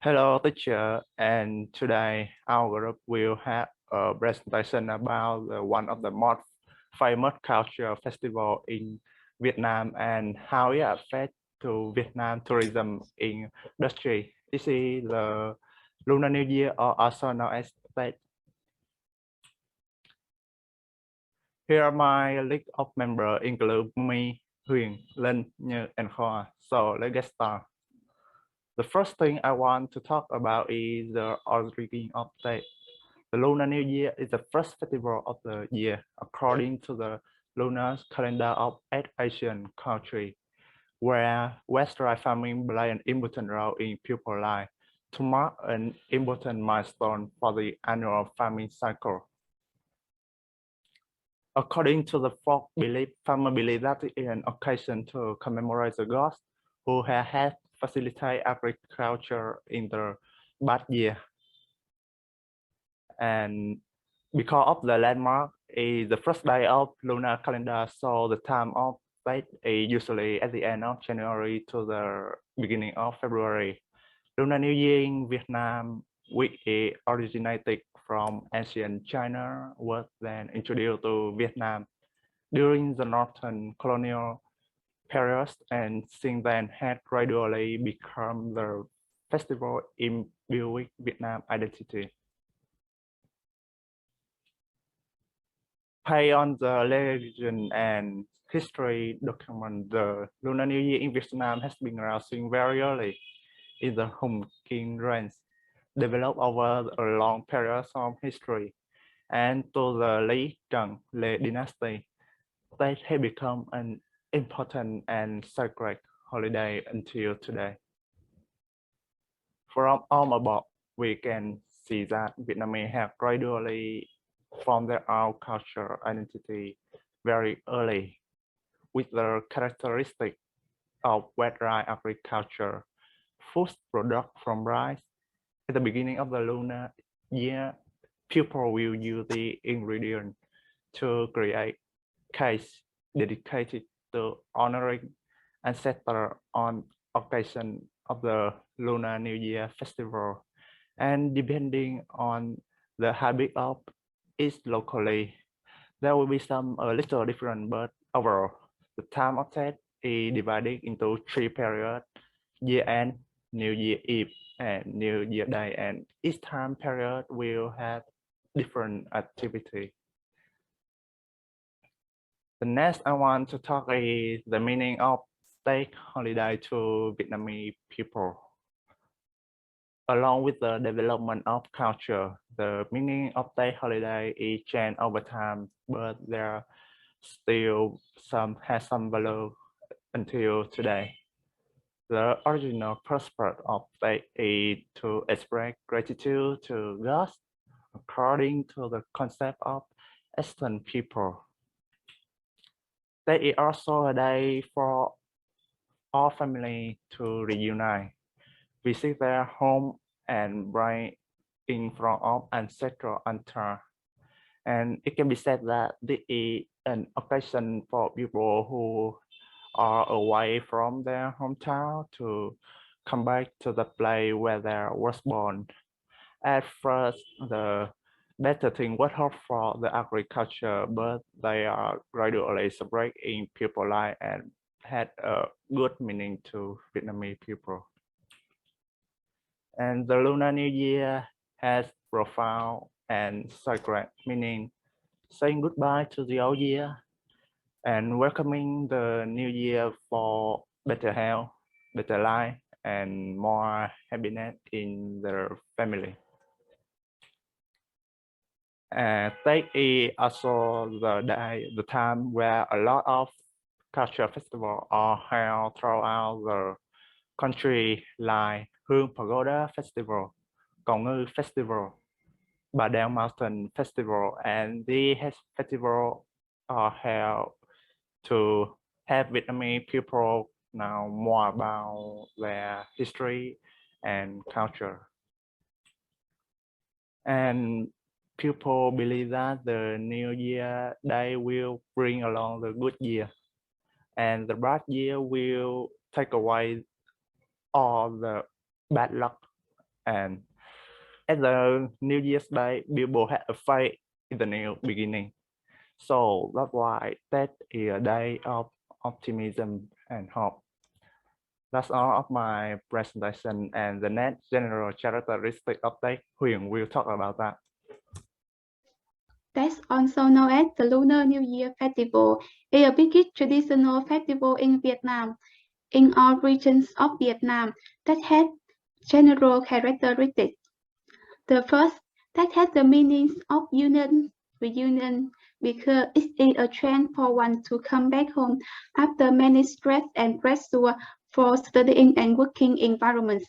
Hello, teacher, and today our group will have a presentation about one of the most famous cultural festival in Vietnam and how it affects to Vietnam tourism industry. This is the Lunar New Year, or also known as Tết. Here are my list of members include me, Huyền, Linh, Như, and Khoa. So let's get started. The first thing I want to talk about is the origin of Tết. The Lunar New Year is the first festival of the year according to the lunar calendar of eight Asian countries, where West rice farming play an important role in people's life to mark an important milestone for the annual farming cycle. According to the folk belief, farmers believe that it is an occasion to commemorate the gods who have helped facilitate agriculture in the past year. And because of the landmark is the first day of lunar calendar, so the time of Tết is usually at the end of January to the beginning of February. Lunar New Year in Vietnam, which originated from ancient China, was then introduced to Vietnam during the Northern colonial period, and since then had gradually become the festival imbued with Vietnam identity. Based on the legend and history document, the Lunar New Year in Vietnam has been around since very early in the Hùng King reign, developed over a long period of history, and to the Lý Trần Lê dynasty, Tết has become an important and sacred holiday until today. From all above, we can see that Vietnamese have gradually formed their own cultural identity very early, with the characteristic of wet rice agriculture, food product from rice. At the beginning of the lunar year, people will use the ingredient to create cakes dedicated to honoring ancestors on occasion of the Lunar New Year festival. And depending on the habit of each locally, there will be some a little different, but overall, the time of Tết is divided into three periods: year end, New Year Eve, and New Year Day, and each time period will have different activity. The next I want to talk is the meaning of Tết holiday to Vietnamese people. Along with the development of culture, the meaning of Tết holiday is changed over time, but there still has some value until today. The original purpose of Tết is to express gratitude to God according to the concept of Eastern people. Tết is also a day for all family to reunite, visit their home, and bring in front of ancestral altar. And it can be said that this is an occasion for people who are away from their hometown to come back to the place where they was born. At first, the better thing was hope for the agriculture, but they are gradually spread in people's life and had a good meaning to Vietnamese people. And the Lunar New Year has profound and sacred meaning, saying goodbye to the old year and welcoming the new year for better health, better life, and more happiness in their family. Tết is also the time where a lot of cultural festivals are held throughout the country, like Hương Pagoda Festival, Cầu Ngư Festival, Bà Đeo Mountain Festival, and these festivals are held to have Vietnamese people know more about their history and culture. And people believe that the New Year Day will bring along the good year, and the bad year will take away all the bad luck And at the New Year's Day, people had a faith in the new beginning. So that's why that is a day of optimism and hope. That's all of my presentation, and the next general characteristic update, Huyền will talk about that. That's also known as the Lunar New Year Festival, is a big traditional festival in Vietnam, in all regions of Vietnam, that has general characteristics. The first, that has the meanings of reunion, because it is a trend for one to come back home after many stress and pressure for studying and working environments.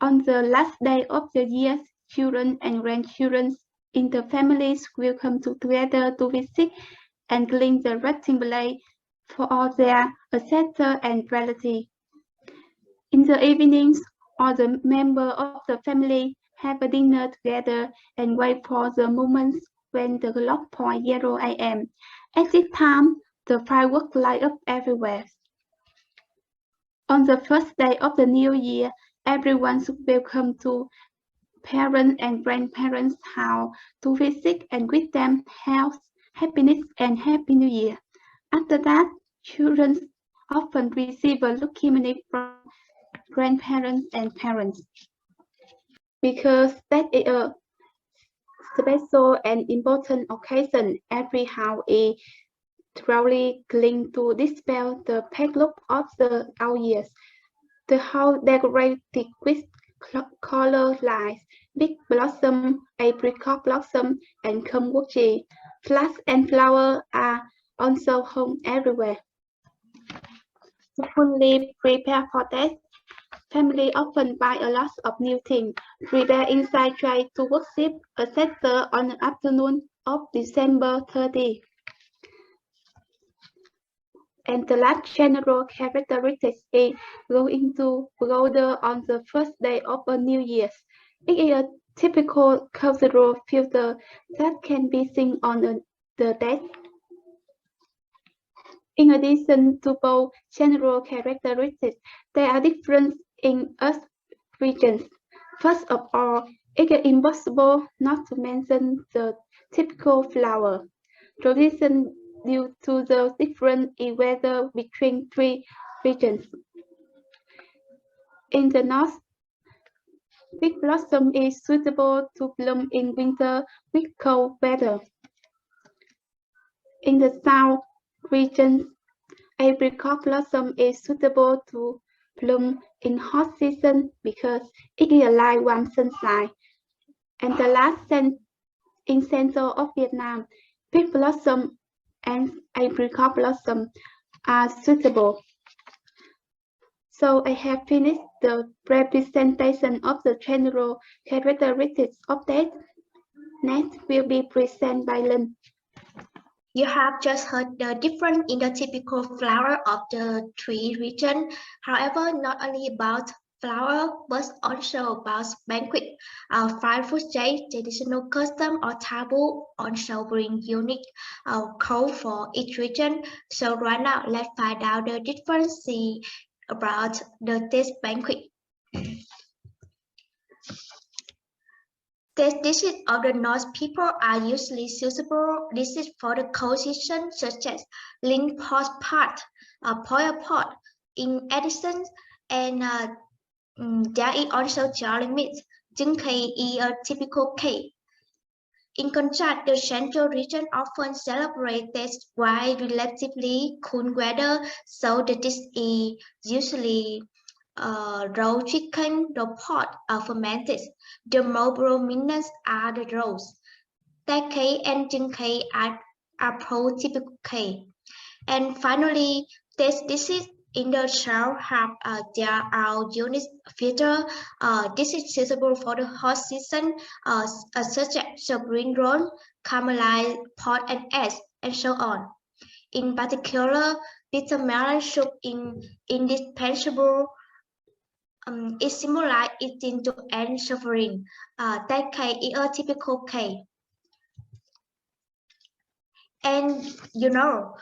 On the last day of the year, children and grandchildren in the families will come together to visit and clean the rectangle for all their ancestors and relatives. In the evenings, all the members of the family have a dinner together and wait for the moment when the clock points 0 a.m. At this time, the fireworks light up everywhere. On the first day of the new year, everyone is welcome to parents and grandparents' house to visit and wish them health, happiness, and happy new year. After that, children often receive a lucky money from grandparents and parents, because that is a special and important occasion. Every house is thoroughly clean to dispel the pale look of the old years. The house decorated with color lights, big blossom, apricot blossom, and kumquat. Flags and flowers are also hung everywhere. To fully prepare for that, family often buy a lot of new things, prepare inside try to worship a ancestor on the afternoon of December 30. And the last general characteristic is going to broader on the first day of a new year. It is a typical cultural filter that can be seen on the date. In addition to both general characteristics, there are differences in us regions. First of all, it is impossible not to mention the typical flower tradition due to the difference in weather between three regions. In the north, big blossom is suitable to bloom in winter with cold weather. In the south region, apricot blossom is suitable to bloom in hot season because it is a light warm sunshine. And the last in central of Vietnam, peach blossom and apricot blossom are suitable. So I have finished the representation of the general characteristics of that. Next will be presented by Linh. You have just heard the difference in the typical flower of the three regions. However, not only about flower, but also about banquet. Fried food day, traditional custom or taboo also bring unique code for each region. So right now, let's find out the difference about this banquet. The dishes of the North people are usually suitable dishes for the cold season, such as ling pot pot, poya pot. In addition, and there is also jolly meat. Trứng cake is a typical cake. In contrast, the central region often celebrates this while relatively cool weather, so the dish is usually raw chicken, the pot are fermented. The more prominent are the rolls. Tay cake and trứng cake are prototypical cake. And finally, these dishes in the south have their own unique feature. This is suitable for the hot season, such as the green roll, caramelized pot and eggs, and so on. In particular, bitter melon soup is indispensable. It symbolizes eating to end suffering. Tay cake is a typical cake. And you know,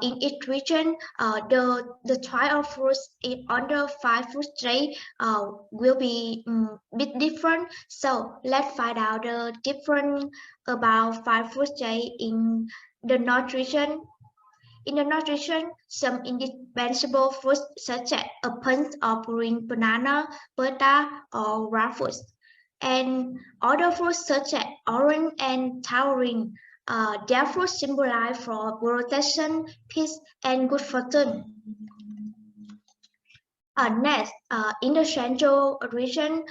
in each region, the type of fruits on the 5 fruit tree will be bit different. So let's find out the different about 5 fruit tree in the North region. In the North region, some indispensable fruits such as apples, orange, banana, peta, or raffles, and other fruits such as orange and tangerine. Their fruits symbolize for protection, peace, and good fortune. Next, in the Central region,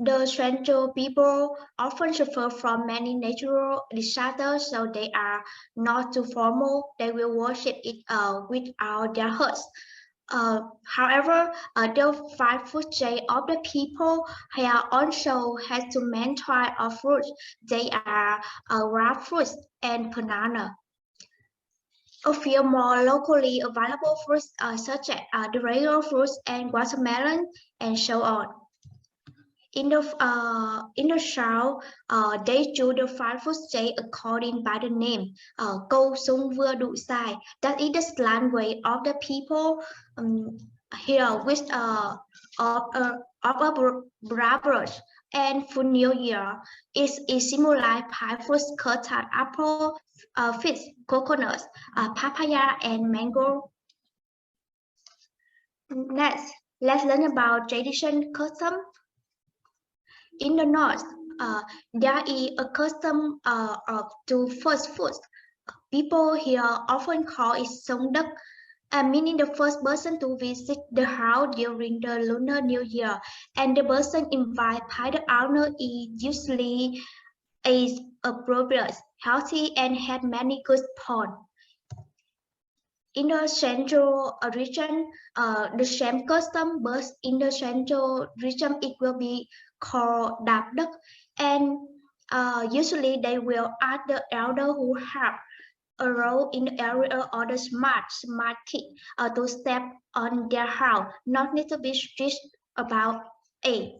the Central people often suffer from many natural disasters, so they are not too formal. They will worship it without their hearts. However, the 5 fruit tree of the people here also has two main types of fruits. They are raw fruits and banana. A few more locally available fruits such as the regular fruits and watermelon and so on. In the south, they choose the 5 fruit tree according by the name câu sung vừa đủ sai. That is the slang way of the people here with of a brothers and for New Year is symbolize 5 fruits: custard, apple, fish, coconuts, papaya, and mango. Next, let's learn about tradition custom. In the north, there is a custom to first foods. People here often call it sông đất, meaning the first person to visit the house during the Lunar New Year, and the person invited by the owner is usually is appropriate, healthy, and had many good points. In the central region, the same custom, but in the central region, it will be called đạp đất, and usually they will ask the elder who have a role in the area or the smart kid to step on their house, not need to be strict about it.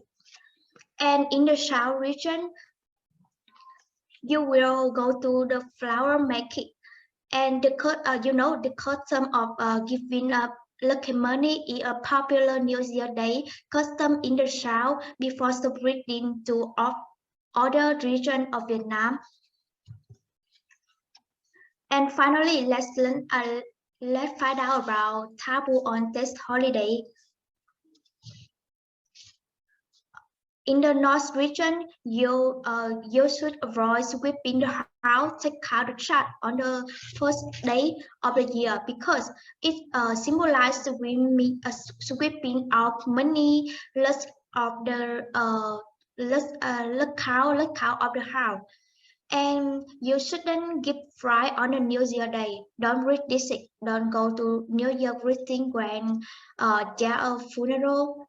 And in the south region, you will go to the flower making. And the the custom of giving up lucky money is a popular New Year Day custom in the South before spreading to other regions of Vietnam. And finally, let's find out about taboo on this holiday. In the North region, you should avoid sweeping the house, take out the trash on the first day of the year because it symbolizes sweeping out money, loss of the look out of the house. And you shouldn't give fry on a New Year Day. Don't read this. Don't go to New Year greeting when there are funeral.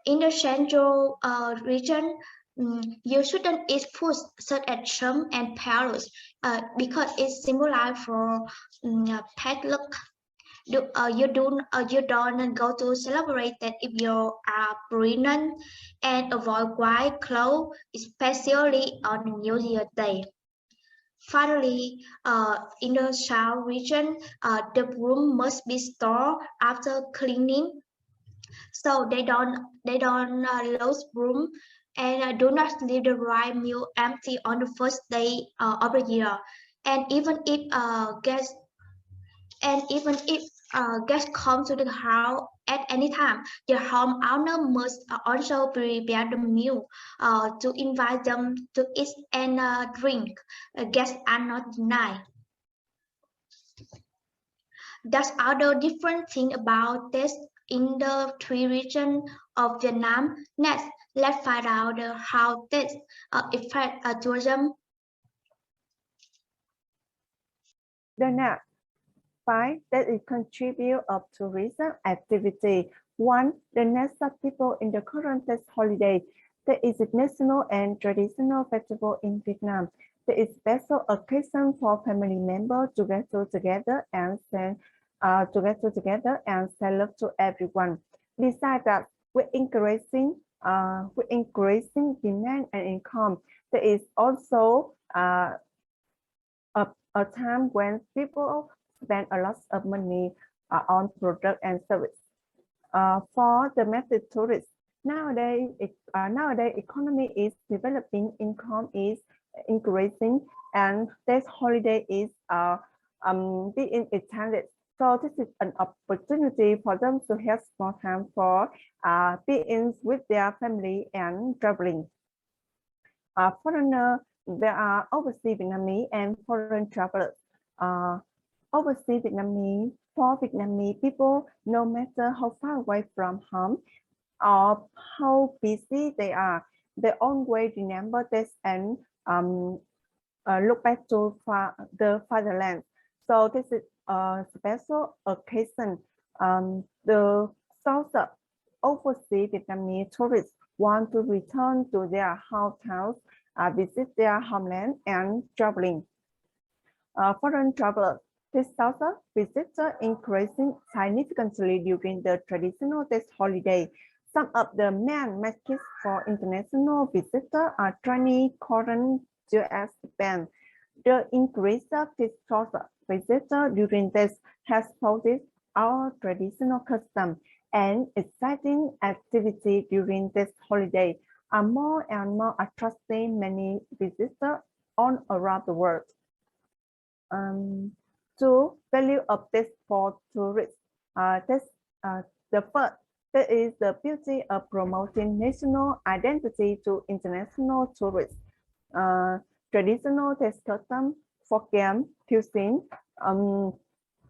In the central region, you shouldn't eat foods such as shrimp and parrots because it symbolizes for bad luck. You don't go to celebrate that if you are pregnant, and avoid white clothes, especially on New Year Day. Finally, in the south region, the broom must be stored after cleaning, so they don't lose broom, and do not leave the rice mill empty on the first day of the year. And even if guests come to the house at any time, the home owner must also prepare the meal to invite them to eat and drink. Guests are not denied. That's other different thing about this in the 3 regions of Vietnam. Next, let's find out how this affects tourism. Danang. 5. That it contribute of tourism activity. 1. The next of people in the current test holiday. There is a national and traditional festival in Vietnam. There is special occasion for family members to get together and send love to everyone. Besides that, we're increasing demand and income. There is also a a time when people spend a lot of money on product and service. For domestic tourists, nowadays economy is developing, income is increasing, and this holiday is being extended. So this is an opportunity for them to have more time for being with their family and traveling. Foreigner, there are overseas Vietnamese and foreign travelers. Overseas Vietnamese, for Vietnamese people, no matter how far away from home or how busy they are, they always remember this and look back to the fatherland. So this is a special occasion. The south of overseas Vietnamese tourists want to return to their hometowns, visit their homeland, and traveling. Foreign travelers, this southern visitors increasing significantly during the traditional Tết holiday. Some of the main markets for international visitors are Chinese, Korean, US, Japan. The increase of this source of visitors during this has posed our traditional custom and exciting activity during this holiday are more and more attracting many visitors all around the world. Two, value of this for tourists. The first, that is the beauty of promoting national identity to international tourists. Traditional taste custom, folk game, cuisine,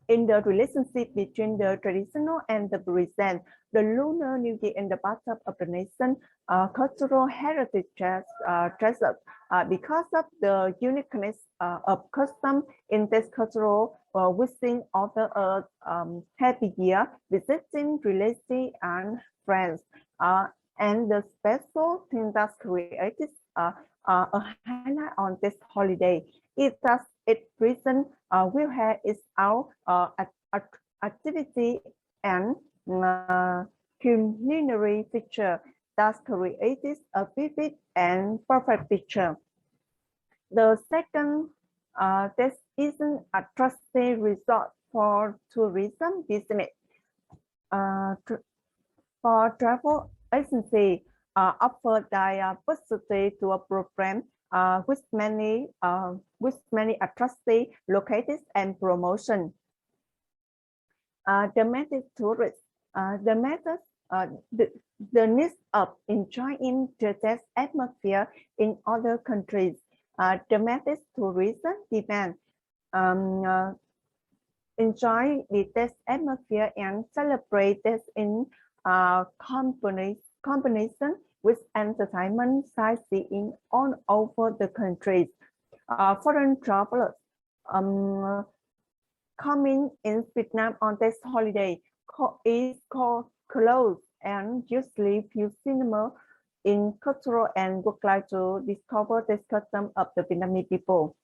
in the relationship between the traditional and the present, the Lunar New Year in the bathtub of the nation, cultural heritage treasures, because of the uniqueness of custom in this cultural wishing other happy year, visiting relatives and friends, and the special thing that created a highlight on this holiday. It present will have its own activity and culinary feature that creates a vivid and perfect picture. The second, this isn't a trusted resort for tourism business. For travel agency, offer diversity to a program with many attractive locations and promotion. Domestic tourists, the needs of enjoying the Tết atmosphere in other countries. Domestic tourism demand enjoy the Tết atmosphere and celebrate this in combination with entertainment sightseeing all over the countries. Foreign travelers coming in Vietnam on this holiday is close and usually feel similar in cultural and would like to discover this custom of the Vietnamese people.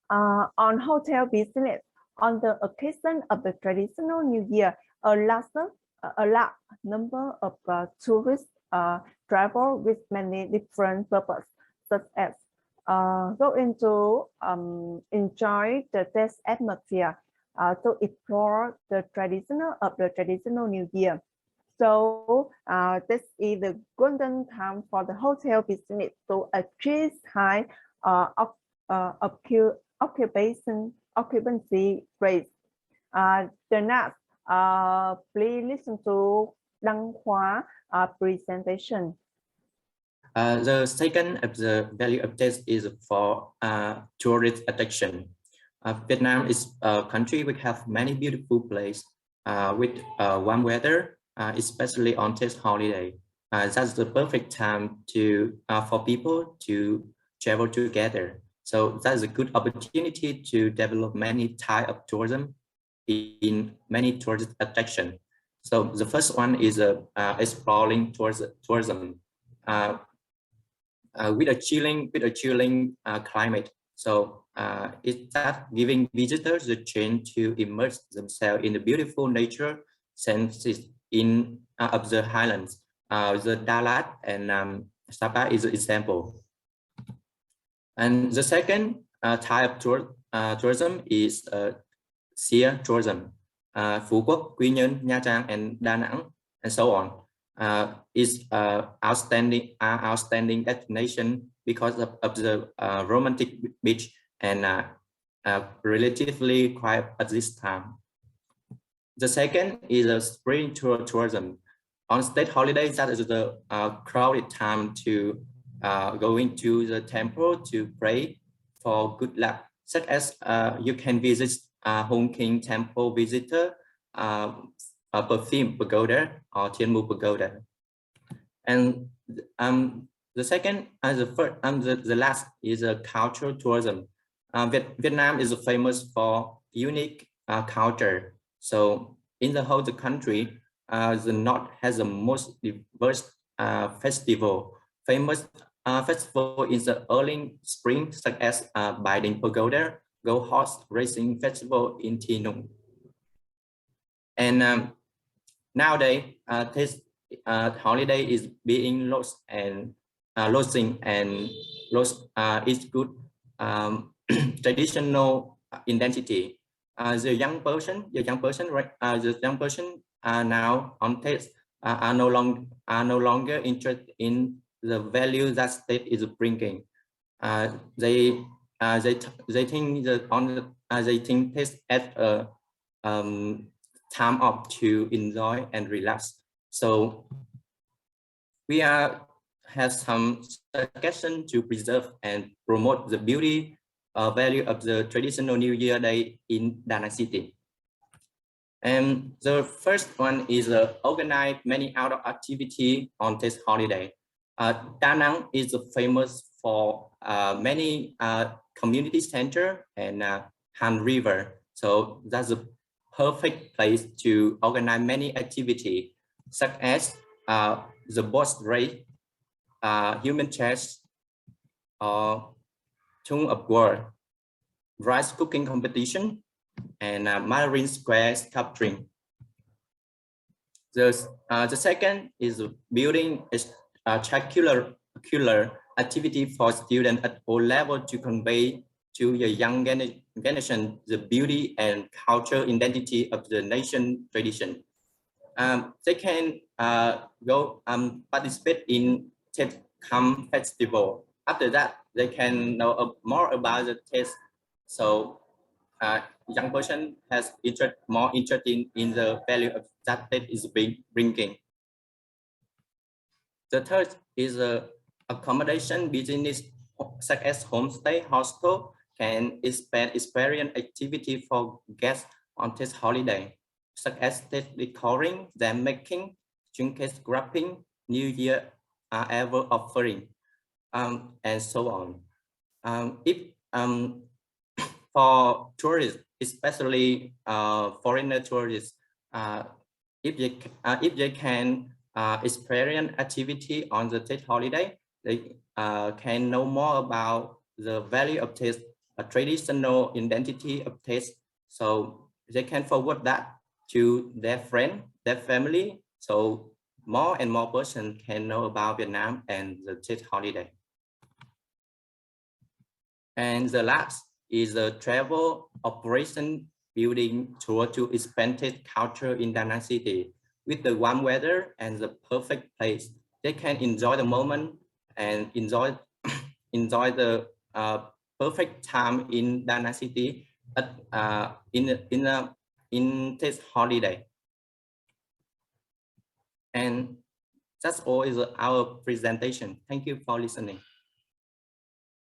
On hotel business, on the occasion of the traditional New Year, a large number of tourists travel with many different purposes, such as going to enjoy the Tết atmosphere, to explore the traditional New Year. So this is the golden time for the hotel business to achieve high occupancy rates. The next, please listen to Đăng Khoa presentation. The second of the value of Tết is for tourist attraction. Vietnam is a country which have many beautiful places with warm weather, especially on Tết holiday. That's the perfect time for people to travel together. So that's a good opportunity to develop many types of tourism in many tourist attractions. So the first one is exploring tourism with a chilling climate. So it's that giving visitors the chance to immerse themselves in the beautiful nature scenes in of the highlands. The Dalat and Sapa is an example. And the second type of tourism is Sia tourism. Phú Quốc, Quy Nhơn, Nha Trang, and Da Nang, and so on, is outstanding destination because of the romantic beach and relatively quiet at this time. The second is a spring tourism. On state holidays, that is the crowded time to going to the temple to pray for good luck, such as you can visit Hong King Temple visitor, Perfume Pagoda or Thiên Mu Pagoda. And the second and the first the last is a cultural tourism. Vietnam is famous for unique culture. So in the whole country, the North has the most diverse festival. Famous festival in the early spring, such as Bai Đình Pagoda, Go Horse Racing Festival in Thi Nung. And nowadays, this holiday is being lost and losing and lost its good traditional identity. The young person now on test are no longer interested in the value that state is bringing. They think they think test as a time off to enjoy and relax. So we have some suggestion to preserve and promote the beauty value of the traditional New Year Day in Da Nang City. And the first one is organize many outdoor activity on this holiday. Da Nang is famous for many community center and Han River. So that's a perfect place to organize many activities, such as the boat race, human chess, or Tune of War, rice cooking competition, and marine square sculpturing. The second is building a curricular activity for students at all levels to convey to the young generation the beauty and cultural identity of the nation tradition. They can go participate in Tet Kham festival. After that, they can know more about the test. So young person has more interest in the value of that Tet is bringing. The third is accommodation business, such as homestay, hostel, can experience activity for guests on this holiday, such as stage decoring, them making, trinket wrapping, New Year ever offering, and so on. For tourists, especially foreigner tourists, if they can experience activity on the Tet holiday, they can know more about the value of Tet, a traditional identity of Tet, so they can forward that to their friend, their family, so more and more persons can know about Vietnam and the Tet holiday. And the last is the travel operation building tour to expand Tet culture in Da Nang City. With the warm weather and the perfect place, they can enjoy the moment and enjoy the perfect time in Da Nang City at, in this holiday. And that's all is our presentation. Thank you for listening.